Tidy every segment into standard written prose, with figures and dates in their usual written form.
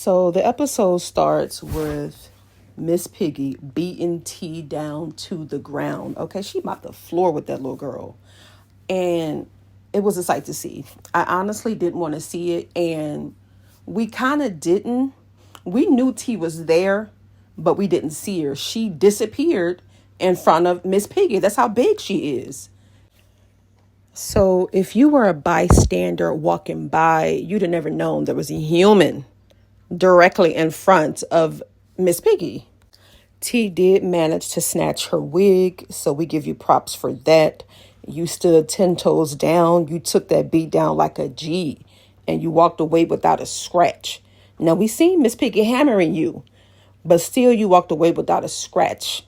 So the episode starts with Miss Piggy beating Tee down to the ground. Okay, she mopped the floor with that little girl. And it was a sight to see. I honestly didn't want to see it. And we kind of didn't. We knew Tee was there, but we didn't see her. She disappeared in front of Miss Piggy. That's how big she is. So if you were a bystander walking by, you'd have never known there was a human directly in front of Miss Piggy. Tee did manage to snatch her wig, so we give you props for that. You stood 10 toes down. You took that beat down like a G, and you walked away without a scratch. Now, we seen Miss Piggy hammering you, but still you walked away without a scratch.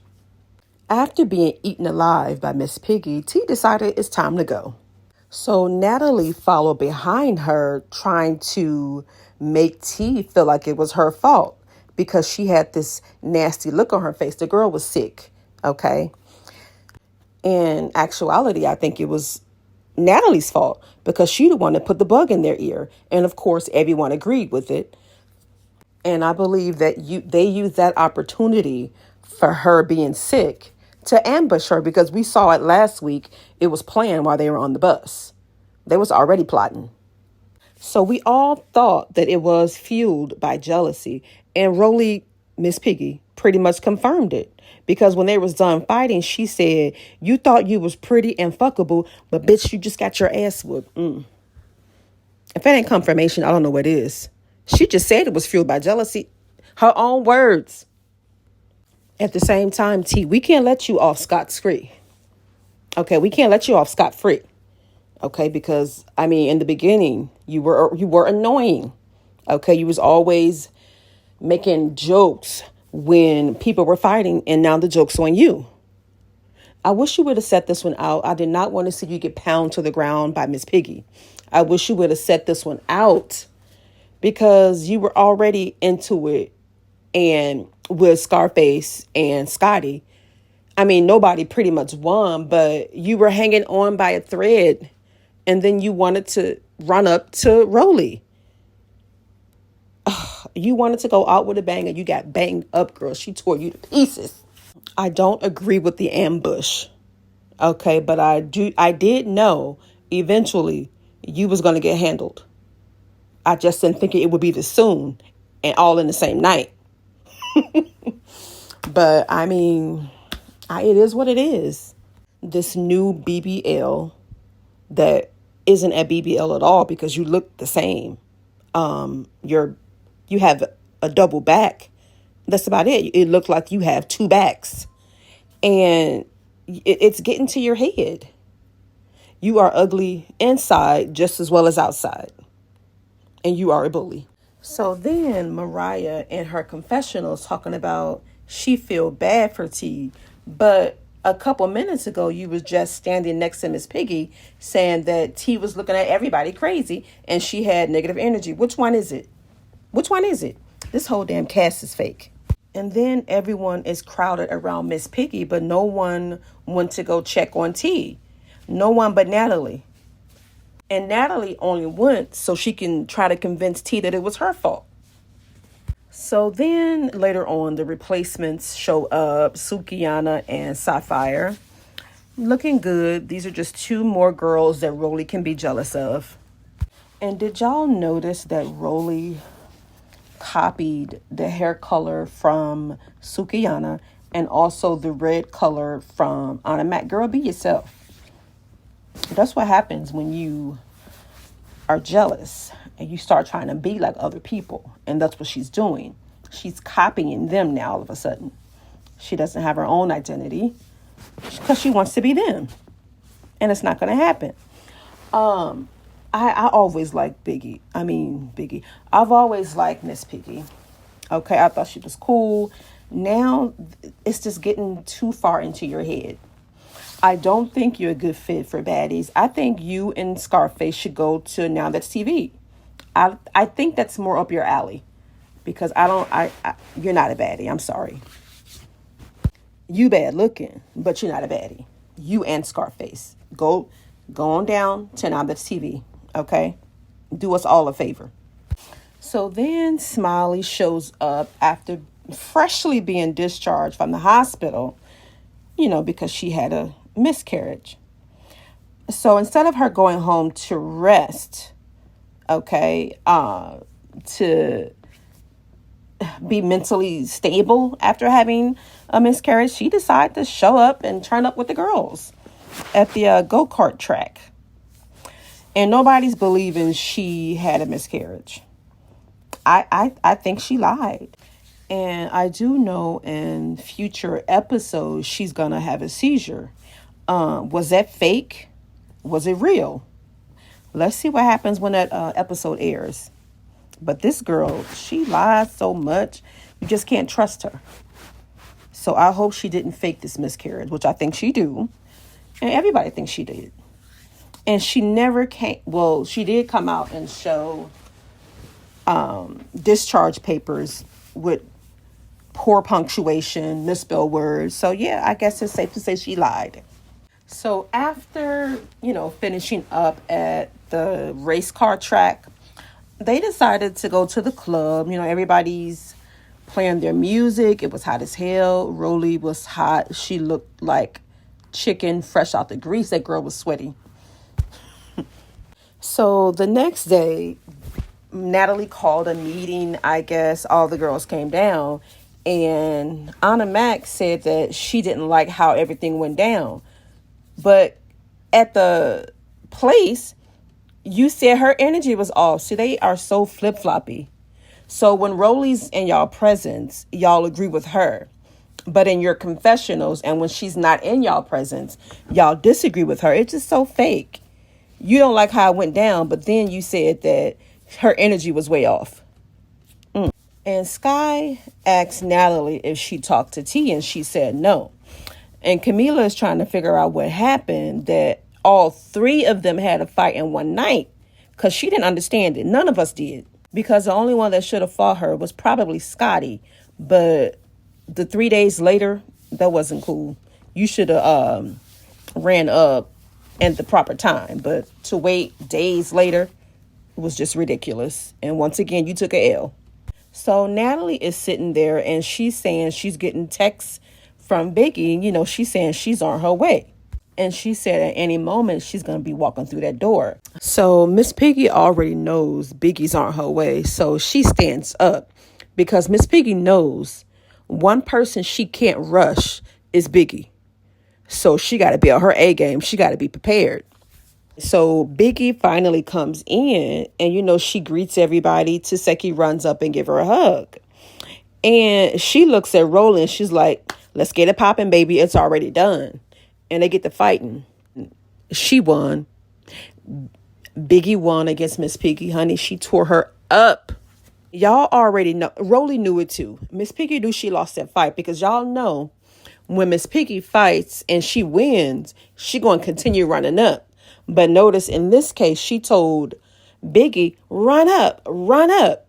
After being eaten alive by Miss Piggy, Tee decided it's time to go. So Natalie followed behind her, trying to make Tee feel like it was her fault because she had this nasty look on her face. The girl was sick, okay? In actuality, I think it was Natalie's fault because she the one that put the bug in their ear. And of course, everyone agreed with it. And I believe that they used that opportunity for her being sick to ambush her because we saw it last week. It was planned while they were on the bus. They was already plotting. So we all thought that it was fueled by jealousy. And Rollie, Miss Piggy, pretty much confirmed it. Because when they was done fighting, she said, you thought you was pretty and fuckable, but bitch, you just got your ass whooped. If that ain't confirmation, I don't know what is. She just said it was fueled by jealousy. Her own words. At the same time, Tee, we can't let you off scot-free. Okay, we can't let you off scot-free. Okay, because, I mean, in the beginning, you were annoying. Okay, you was always making jokes when people were fighting, and now the joke's on you. I wish you would have set this one out. I did not want to see you get pounded to the ground by Miss Piggy. I wish you would have set this one out because you were already into it. And with Scarface and Scotty, I mean, nobody pretty much won, but you were hanging on by a thread. And then you wanted to run up to Rollie. You wanted to go out with a bang and you got banged up, girl. She tore you to pieces. I don't agree with the ambush. Okay, but I did know eventually you was going to get handled. I just didn't think it would be this soon and all in the same night. But I mean, it is what it is. This new BBL that isn't a BBL at all because you look the same. You have a double back. That's about it. It looked like you have two backs. And it's getting to your head. You are ugly inside just as well as outside. And you are a bully. So then Mariah in her confessionals talking about she feel bad for Tee. But a couple minutes ago, you was just standing next to Miss Piggy saying that Tee was looking at everybody crazy and she had negative energy. Which one is it? Which one is it? This whole damn cast is fake. And then everyone is crowded around Miss Piggy, but no one went to go check on Tee. No one but Natalie. And Natalie only went so she can try to convince Tee that it was her fault. So then later on, the replacements show up, Sukiana and Sapphire. Looking good. These are just two more girls that Rollie can be jealous of. And did y'all notice that Rollie copied the hair color from Sukiana and also the red color from Anna Mac? Girl, be yourself. That's what happens when you are jealous and you start trying to be like other people. And that's what she's doing. She's copying them now all of a sudden. She doesn't have her own identity because she wants to be them. And it's not going to happen. I always liked Biggie. I've always liked Miss Piggy. Okay, I thought she was cool. Now it's just getting too far into your head. I don't think you're a good fit for Baddies. I think you and Scarface should go to Now That's TV. I think that's more up your alley because you're not a baddie. I'm sorry. You bad looking, but you're not a baddie. You and Scarface. Go on down to Now That's TV. Okay? Do us all a favor. So then Smiley shows up after freshly being discharged from the hospital, because she had a miscarriage. So instead of her going home to rest, okay, to be mentally stable after having a miscarriage, she decided to show up and turn up with the girls at the go-kart track. And nobody's believing she had a miscarriage. I think she lied. And I do know in future episodes she's going to have a seizure. Was that fake? Was it real? Let's see what happens when that episode airs. But this girl, she lies so much, you just can't trust her. So I hope she didn't fake this miscarriage, which I think she do. And everybody thinks she did. And she never came, well, she did come out and show discharge papers with poor punctuation, misspelled words. So yeah, I guess it's safe to say she lied. So after, finishing up at the race car track, they decided to go to the club. Everybody's playing their music. It was hot as hell. Rollie was hot. She looked like chicken fresh out the grease. That girl was sweaty. So the next day, Natalie called a meeting. I guess all the girls came down. And Anna Mac said that she didn't like how everything went down. But at the place, you said her energy was off. See, they are so flip-floppy. So when Rollie's in y'all presence, y'all agree with her. But in your confessionals and when she's not in y'all presence, y'all disagree with her. It's just so fake. You don't like how it went down, but then you said that her energy was way off. And Sky asked Natalie if she talked to Tee, and she said no. And Camila is trying to figure out what happened, that all three of them had a fight in one night, because she didn't understand it. None of us did. Because the only one that should have fought her was probably Scotty. But the 3 days later, that wasn't cool. You should have ran up at the proper time. But to wait days later was just ridiculous. And once again, you took a L. So Natalie is sitting there and she's saying she's getting texts from Biggie. She's saying she's on her way. And she said at any moment she's going to be walking through that door. So Miss Piggy already knows Biggie's on her way. So she stands up because Miss Piggy knows one person she can't rush is Biggie. So she got to be on her A game. She got to be prepared. So Biggie finally comes in and, she greets everybody. Taseki runs up and give her a hug. And she looks at Rollie and she's like, let's get it popping, baby. It's already done. And they get to fighting. She won. Biggie won against Miss Piggy, honey. She tore her up. Y'all already know. Rollie knew it too. Miss Piggy knew she lost that fight because y'all know when Miss Piggy fights and she wins, she going to continue running up. But notice in this case, she told Biggie, run up, run up.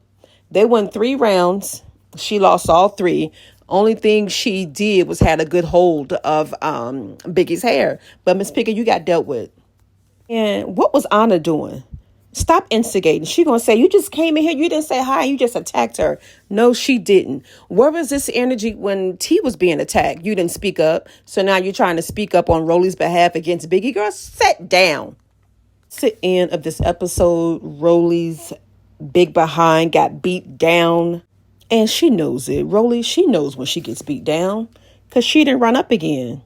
They won 3 rounds. She lost all 3. Only thing she did was had a good hold of Biggie's hair. But Miss Piggy, you got dealt with. And what was Anna doing? Stop instigating. She going to say, you just came in here. You didn't say hi. You just attacked her. No, she didn't. Where was this energy when T was being attacked? You didn't speak up. So now you're trying to speak up on Rollie's behalf against Biggie. Girl, sit down. It's the end of this episode. Rollie's big behind got beat down. And she knows it. Rollie, she knows when she gets beat down because she didn't run up again.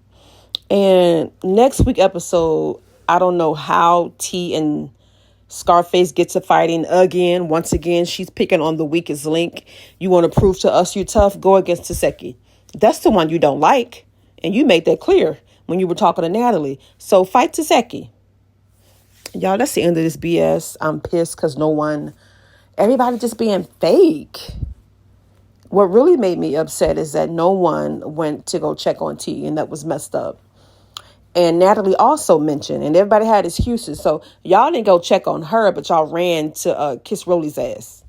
And next week episode, I don't know how T and Scarface gets to fighting again. Once again, she's picking on the weakest link. You want to prove to us you're tough? Go against Taseki. That's the one you don't like. And you made that clear when you were talking to Natalie. So fight Taseki. Y'all, that's the end of this BS. I'm pissed because everybody just being fake. What really made me upset is that no one went to go check on T, and that was messed up. And Natalie also mentioned, and everybody had excuses. So y'all didn't go check on her, but y'all ran to kiss Rollie's ass.